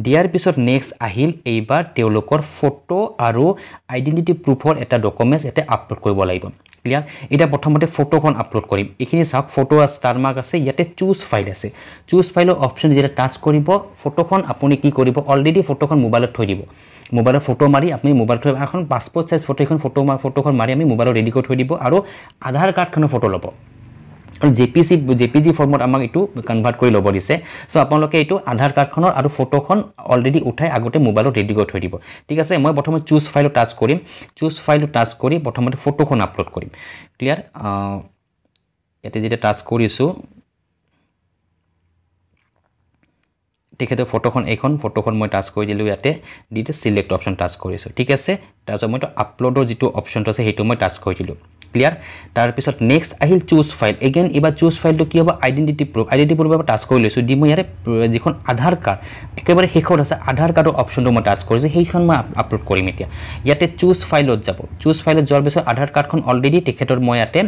দিয়াৰ পিছত নেক্সট আহিল এইবাৰ তেওঁলোকৰ ফটো আৰু আইডেন্টিটি প্ৰুফৰ এটা ডকুমেন্টছ এতে আপলোড কৰিব লাগিব ক্লিয়াৰ এটা প্ৰথমতে ফটোখন আপলোড কৰিম এখিনি চাওক ফটো ষ্টাৰ মাৰ্ক আছে ইয়াতে চুজ ফাইল আছে চুজ ফাইলৰ অপশ্যন যেটা টাচ কৰিব ফটোখন আপুনি কি কৰিব অলৰেডি ফটোখন মোবাইলত থৈ দিব মোবাইলৰ ফটো মাৰি আপুনি মোবাইল থৈ এখন পাসপোৰ্ট সাইজ ফটো এখন ফটোখন মাৰি আমি মোবাইলত ৰেডি কৰি থৈ দিব আৰু আধাৰ কাৰ্ডখনৰ ফটো ল'ব আৰু JPG ফৰ্মত আমাক এটো কনভাৰ্ট কৰি ল'ব দিছে সো আপোনালোকে এটো আধাৰ কাৰ্ডখনৰ আৰু ফটোখন অলৰেডি উঠাই আগতে মোবাইলত ৰেডি কৰি থৈ দিব ঠিক আছে মই প্ৰথমে চুজ ফাইল টাচ কৰিম চুজ ফাইল টাচ কৰি প্ৰথমতে ফটোখন আপলোড কৰিম ক্লিয়াৰ এতে যেটা টাচ কৰিছো তেখেতৰ ফটোখন মই টাচ কৰি দিলো ইয়াতে দিতে সিলেক্ট অপশ্যন টাচ কৰিছো ঠিক আছে তাৰপিছত মই আপলোডৰ যেটো অপশ্যনটো আছে হেতু মই টাচ কৰি দিলো ক্লিয়াৰ তাৰ পিছত নেক্সট আহিল চুজ ফাইল এগেইন এবাৰ চুজ ফাইলটো কি হ'ব আইডেন্টিটি প্ৰুফ টাচ কৰি লৈছো দি মই ইয়াতে যিখন আধাৰ কাৰ্ড একেবাৰে শেষত আছে আধাৰ কাৰ্ডৰ অপশ্যনটো মই টাচ কৰিছো সেইখন মই আপলোড কৰিম এতিয়া ইয়াতে চুজ ফাইলত যাব চুজ ফাইলত যোৱাৰ পিছত আধাৰ কাৰ্ডখন অলৰেডি তেখেতৰ মই ইয়াতে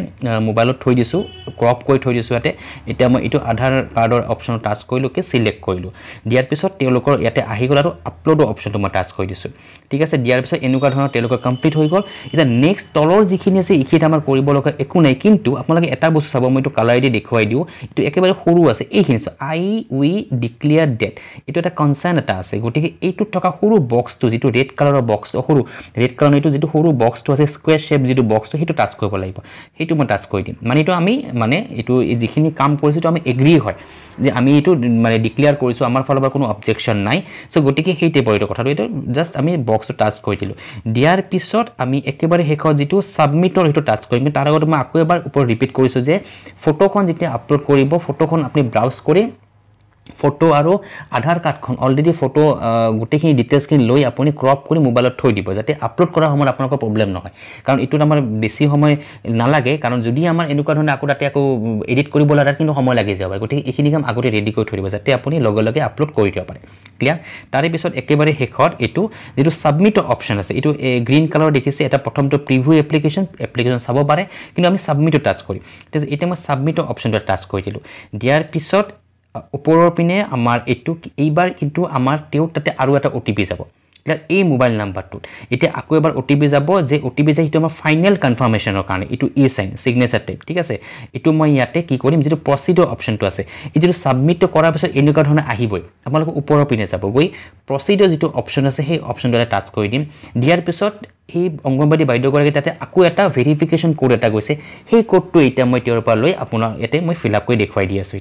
মোবাইলত থৈ দিছো ক্ৰপ কৰি থৈ দিছো ইয়াতে এতিয়া মই এটো আধাৰ কাৰ্ডৰ অপশ্যন টাচ কৰিলোকে সিলেক্ট কৰিলো দিয়াৰ পিছত তেওঁলোকৰ ইয়াতে আহি গ'ল আৰু আপলোডৰ অপশ্যনটো মই টাচ কৰি দিছো ঠিক আছে দিয়াৰ পিছত এনেকুৱা ধৰণৰ তেওঁলোকৰ কমপ্লিট হৈ গ'ল এটা নেক্সট তলৰ যিখিনি আছে ইখিত আমাৰ কৰিব লগা একো নাই কিন্তু আপোনালোকে এটা বস্তু চাব মই তো কালাৰ দি দেখুৱাই দিও এটো একেবাৰে সৰু আছে এইখিনি আই উই ডিক্লেয়াৰ ডেট এটো এটা কনসাৰ্ন এটা আছে গতিকে এইটো থকা সৰু বক্সটো যেটো ৰেড কালাৰৰ বক্স সৰু ৰেড কালাৰ এইটো যেটো সৰু বক্সটো আছে স্কয়াৰ শেপ যেটো বক্সটো হেতু টাচ কৰিব লাগিব হেতু মই টাচ কৰি দিম মানে এটো আমি মানে এটো যিখিনি কাম কৰিছো তো আমি এগ্ৰি হয় যে আমি এটো মানে ডিক্লেয়াৰ কৰিছো আমাৰ ফালৰ পৰা কোনো অবজেকশন নাই সো গতিকে হেইতে পৰিটো কথাটো এটো জাস্ট আমি বক্সটো টাচ কৰি দিলো দিয়াৰ পিছত আমি একেবাৰে হেখৰ যেটো সাবমিটৰ হেতু টাচ কৰিম তাৰ আগত মই আকৌ এবাৰ ওপৰ ৰিপিট কৰিছো যে ফটোখন যেতিয়া আপলোড কৰিব ফটোখন আপুনি ব্ৰাউজ কৰি ফটো আৰু আধাৰ কাৰ্ডখন অলৰেডি ফটো গুটেখিনি ডিটেইলছখিনি লৈ আপুনি ক্ৰপ কৰি মোবাইলত থৈ দিব যাতে আপলোড কৰা সময়ত আপোনালোকৰ প্ৰবলেম নহয় কাৰণ এটো আমাৰ বেছি সময় নালাগে কাৰণ যদি আমাৰ এনেকুৱা ধৰণে আকৌ তাতে আকৌ এডিট কৰিব লাগে কিন্তু সময় লাগি যাব গতিকে এইখিনি কাম আগতে ৰেডি কৰি থৈ দিব যাতে আপুনি লগে লগে আপলোড কৰি দিব পাৰে ক্লিয়াৰ তাৰে পিছত একেবাৰে শেষত এটো যেটো সাবমিট অপশ্যন আছে এটো গ্ৰীন কালাৰ দেখিছে এটা প্ৰথমটো প্ৰিভিউ এপ্লিকেশন চাব পাৰে কিন্তু আমি সাবমিট টাচ কৰিম এটা মই সাবমিট অপশ্যনটো টাচ কৰি দিলো দিয়াৰ পিছত ওপৰৰ পিনে আমাৰ এটো এইবাৰ কিন্তু আমাৰ তেও তাতে আৰু এটা OTP যাব এই মোবাইল নাম্বাৰটো এতিয়া আকৌ এবাৰ OTP যাব যে OTP যে এটা আমাৰ ফাইনাল কনফাৰ্মেশনৰ কাৰণে এটো সাইন সিগনেচাৰ টাইপ ঠিক আছে এটো মই ইয়াতে কি কৰিম যেটো প্ৰসিডিউৰ অপশ্যনটো আছে এই যেটো সাবমিট কৰাৰ পিছত এনেকুৱা ধৰণে আহিবই আপোনালোক ওপৰৰ পিনে যাব গৈ প্ৰসিডিউৰ যেটো অপশ্যন আছে সেই অপশ্যনটো টাচ কৰি দিম দিয়াৰ পিছত এই অংগনবাড়ী বাইদেউগৰাকী তাতে আকৌ এটা ভেৰিফিকেশন কোড এটা গৈছে সেই কোডটো এটা মই তেওঁৰ পৰা লৈ আপোনাৰ ইয়াতে মই ফিল আপ কৰি দেখুৱাই দি আছো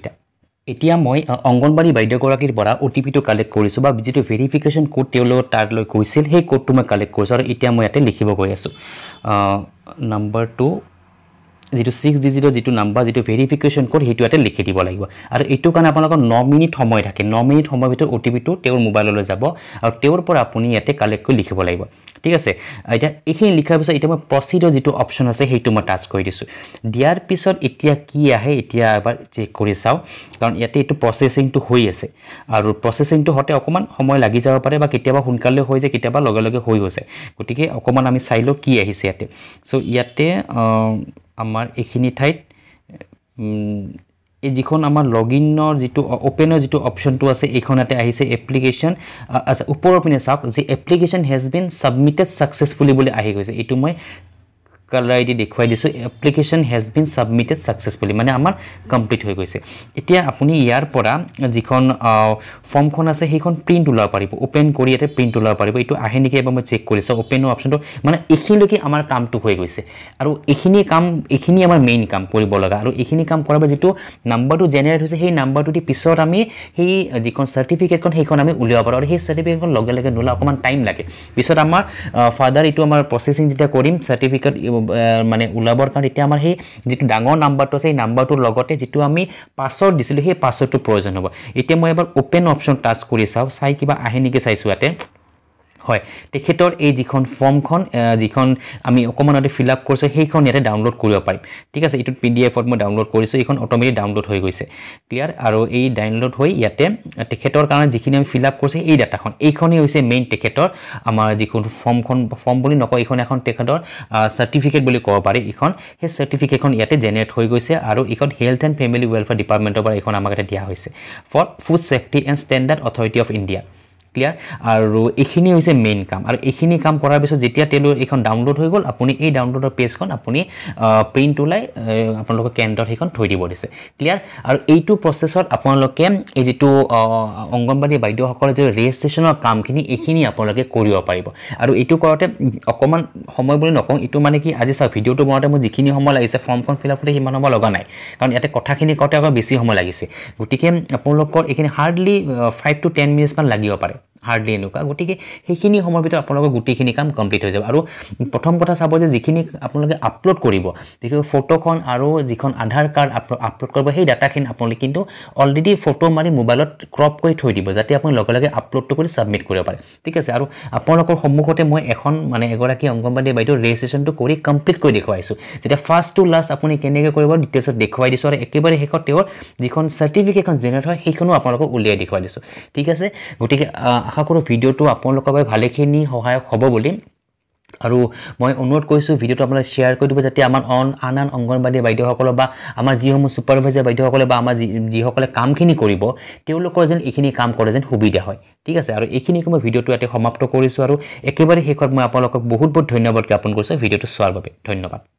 এতিয়া মই অংগনবাড়ী বাইদেউগৰাকীৰ পৰা OTPটো কালেক্ট কৰিছো বা যেটো ভেৰিফিকেশন কোড তেওঁলোক তাৰ লৈ কৈছিল সেই কোডটো মই কালেক্ট কৰিছো আৰু এতিয়া মই ইয়াতে লিখিব গৈ আছো নাম্বাৰ 2 যেটো 6 ডিজিটৰ যেটো নাম্বাৰ যেটো ভেৰিফিকেশন কোড হেতু ইয়াতে লিখি দিব লাগিব আৰু এটো কাৰণে আপোনালোকৰ 9 মিনিট সময় থাকে 9 মিনিট সময় ভিতৰত OTPটো তেওঁৰ মোবাইললৈ যাব আৰু তেওঁৰ পৰা আপুনি ইয়াতে কালেক্ট কৰি লিখিব লাগিব ঠিক আছে এটা এইখিনি লিখাৰ পিছত এটা মই প্ৰসিডিউৰ যেটো অপশ্যন আছে হেতু মই টাচ কৰি দিছো দিয়াৰ পিছত এতিয়া কি আহে এতিয়া এবাৰ চেক কৰি চাও কাৰণ ইয়াতে এটো প্ৰসেসিংটো হৈ আছে আৰু প্ৰসেসিংটো হতে অকমান সময় লাগি যাব পাৰে বা কেতিয়াবা সোনকালে হৈ যায় কেতিয়াবা লগে লগে হৈ গৈছে গতিকে অকমান আমি চাইলো কি আহিছে ইয়াতে সো ইয়াতে আমাৰ এইখিনি ঠাইত এই যিখন আমাৰ লগইনৰ যিটো ওপেনৰ যিটো অপশ্যনটো আছে এইখনতে আহিছে এপ্লিকেশ্যন আচ্ছা ওপৰৰ পিনে চাওক যে application has been submitted successfully বুলি আহি গৈছে এইটো মই কালাৰ আইডি দেখুৱাই দিছোঁ application has been submitted successfully মানে আমাৰ কমপ্লিট হৈ গৈছে এতিয়া আপুনি ইয়াৰ পৰা যিখন ফৰ্মখন আছে সেইখন প্ৰিণ্ট ওলাব পাৰিব ওপেন কৰি ইয়াতে প্ৰিণ্ট ওলাব পাৰিব এইটো আহে নেকি এবাৰ মই চেক কৰিছোঁ ওপেনৰ অপশ্যনটো মানে এইখিনিলৈকে আমাৰ কামটো হৈ গৈছে আৰু এইখিনি আমাৰ মেইন কাম কৰিব লগা আৰু এইখিনি কাম কৰাব যিটো নাম্বাৰটো জেনেৰেট হৈছে সেই নাম্বাৰটো দি পিছত আমি সেই যিখন চাৰ্টিফিকেটখন সেইখন আমি উলিয়াব পাৰোঁ আৰু সেই চাৰ্টিফিকেটখন লগে লগে নোলা অকণমান টাইম লাগে পিছত আমাৰ ফাৰ্দাৰ এইটো আমাৰ প্ৰচেছিং যেতিয়া কৰিম চাৰ্টিফিকেট মানে ওলাবৰ কাৰণে এতিয়া আমাৰ সেই যিটো ডাঙৰ নাম্বাৰটো আছে সেই নাম্বাৰটোৰ লগতে যিটো আমি পাছৱৰ্ড দিছিলোঁ সেই পাছৱৰ্ডটো প্ৰয়োজন হ'ব এতিয়া মই এবাৰ ওপেন অপশ্যন টাচ কৰি চাওঁ চাই কিবা আহে নেকি চাইছোঁ ইয়াতে হয় তেখেতৰ এই যিখন ফৰ্মখন যিখন আমি অকণমানতে ফিল আপ কৰিছোঁ সেইখন ইয়াতে ডাউনলোড কৰিব পাৰিম ঠিক আছে এইটো পিডিএফত মই ডাউনলোড কৰিছোঁ এইখন অট'মেটিক ডাউনলোড হৈ গৈছে ক্লিয়াৰ আৰু এই ডাউনলোড হৈ ইয়াতে তেখেতৰ কাৰণে যিখিনি আমি ফিল আপ কৰিছোঁ এই ডাটাখন এইখনেই হৈছে মেইন তেখেতৰ আমাৰ যিখন ফৰ্ম বুলি নকওঁ এইখন এখন তেখেতৰ চাৰ্টিফিকেট বুলি ক'ব পাৰি এইখন সেই চাৰ্টিফিকেটখন ইয়াতে জেনেৰেট হৈ গৈছে আৰু এইখন হেল্থ এণ্ড ফেমিলি ৱেলফেয়াৰ ডিপাৰ্টমেণ্টৰ পৰা এইখন আমাক দিয়া হৈছে for food safety and standard authority of India clear আৰু এইখিনি হৈছে মেইন কাম আৰু এইখিনি কাম কৰাৰ পিছত যেতিয়া তেওঁলোকৰ এইখন ডাউনলোড হৈ গ'ল আপুনি এই ডাউনলোডৰ পেজখন আপুনি প্ৰিণ্ট ওলাই আপোনালোকৰ কেন্দ্ৰত সেইখন থৈ দিব দিছে ক্লিয়াৰ আৰু এইটো প্ৰচেছত আপোনালোকে এই যিটো অংগনবাড়ী বাইদেউসকলে যে ৰেজিষ্ট্ৰেশ্যনৰ কামখিনি এইখিনি আপোনালোকে কৰিব পাৰিব আৰু এইটো কৰোঁতে অকণমান সময় বুলি নকওঁ এইটো মানে কি আজি চাওক ভিডিঅ'টো বনাওঁতে মোৰ যিখিনি সময় লাগিছে ফৰ্মখন ফিল আপ কৰোঁতে সিমান সময় লগা নাই কাৰণ ইয়াতে কথাখিনি কওঁতে অকণ বেছি সময় লাগিছে গতিকে আপোনালোকৰ এইখিনি হাৰ্ডলি 5 to 10 মিনিটছমান লাগিব পাৰে হাৰ্ডলি এনেকুৱা গতিকে সেইখিনি সময়ৰ ভিতৰত আপোনালোকৰ গোটেইখিনি কাম কমপ্লিট হৈ যাব আৰু প্ৰথম কথা চাব যে যিখিনি আপোনালোকে আপলোড কৰিব বিশেষকৈ ফটোখন আৰু যিখন আধাৰ কাৰ্ড আপলোড কৰিব সেই ডাটাখিনি আপোনালোকে কিন্তু অলৰেডি ফটো মাৰি মোবাইলত ক্ৰপ কৰি থৈ দিব যাতে আপুনি লগে লগে আপলোডটো কৰি ছাবমিট কৰিব পাৰে ঠিক আছে আৰু আপোনালোকৰ সন্মুখতে মই এখন মানে এগৰাকী অংগনবাড়ী বাইদেউ ৰেজিষ্ট্ৰেশ্যনটো কৰি কমপ্লিট কৰি দেখুৱাইছোঁ যেতিয়া ফাৰ্ষ্ট টু লাষ্ট আপুনি কেনেকৈ কৰিব ডিটেইলছত দেখুৱাই দিছোঁ আৰু একেবাৰে শেষত তেওঁৰ যিখন চাৰ্টিফিকেটখন জেনেৰেট হয় সেইখনো আপোনালোকক উলিয়াই দেখুৱাই দিছোঁ ঠিক আছে গতিকে আশা কৰোঁ ভিডিঅ'টো আপোনালোকৰ বাবে ভালেখিনি সহায়ক হ'ব বুলি আৰু মই অনুৰোধ কৰিছোঁ ভিডিঅ'টো আপোনালোকে শ্বেয়াৰ কৰি দিব যাতে আমাৰ আন অংগনবাড়ী বাইদেউসকলৰ বা আমাৰ যিসমূহ ছুপাৰভাইজাৰ বাইদেউসকলে বা আমাৰ যিসকলে কামখিনি কৰিব তেওঁলোকৰ যেন এইখিনি কাম কৰে যেন সুবিধা হয় ঠিক আছে আৰু এইখিনিকে মই ভিডিঅ'টো ইয়াতে সমাপ্ত কৰিছোঁ আৰু একেবাৰে শেষত মই আপোনালোকক বহুত ধন্যবাদ জ্ঞাপন কৰিছোঁ ভিডিঅ'টো চোৱাৰ বাবে ধন্যবাদ